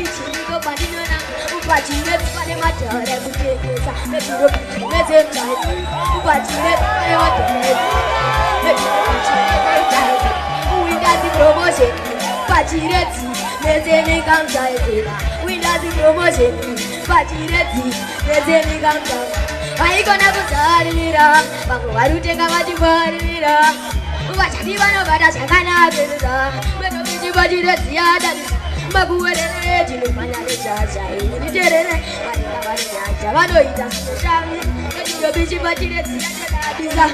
pichinigo badinona upachine pane matare kutekesa mediro pichimeze mchaiti upachine pane matare mediro pichimeze mchaiti uindazi promotion pachireti mezeni kamchaitira uindazi promotion pachireti mezeni kamchaitira aikona kuzaririra vamwe vari kutenga vachingwaririra vachati vanobata zvakanakirira menovichipachireziyadavisa makuwerere chinomanyarechasha initerere vanenga vane nyanja vanoita zvinoshami medinovichipachireziyadavisa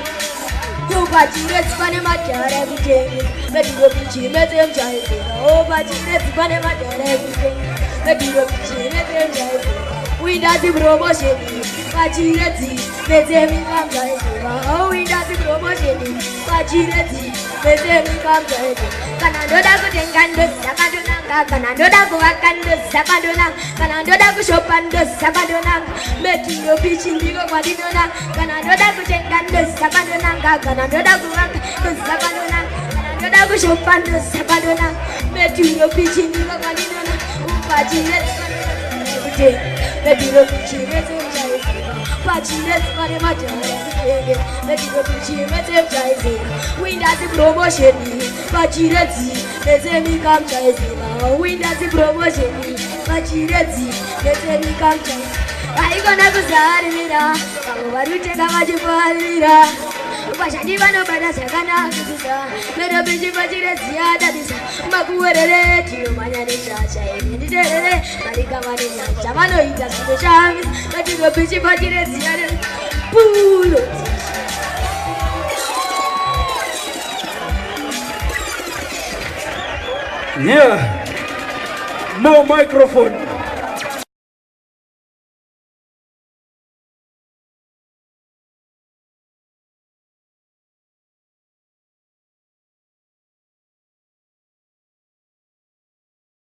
upachirezi pane madhara ekutengesa medinovichimezemchaizera opachirezi pane madhara ekutengesa medinovichimezemchaizera uindazi promotion pachirezi mezemikamchaizera uindazi promotion pachirezi mezemikamchaizera kana ndoda kutenga ndozakandonanga kana ndoda kuvaka ndozakandonanga kana ndoda kushopa ndozakandonanga medinovichi ndiko kwadinonanga kana ndoda kutenga ndozakandonanga kana ndoda kuvaka ndozakandonanga kana ndoda kushopa ndozakandonanga medinovichi ndiko kwadinonanga upachirezi mediro pichimeze mchaizera pachirezi pane majaya kutenge mediro pichimeze mchaizera uindazi promotion pachirezi mezemika mchaizera uindazi promotion pachirezi mezemika mchaizera aikona kuzaririra vamwe vari kutenga vachifaririra vashandi vanobata zvakanakisa medopichi pachireziyadadisa makuwerere tinomanya neshasha ini nditerere varika vane nyanja vanoita zvinoshamisa metidopichi pachireziyadadisa pulo Yeah, more microphone.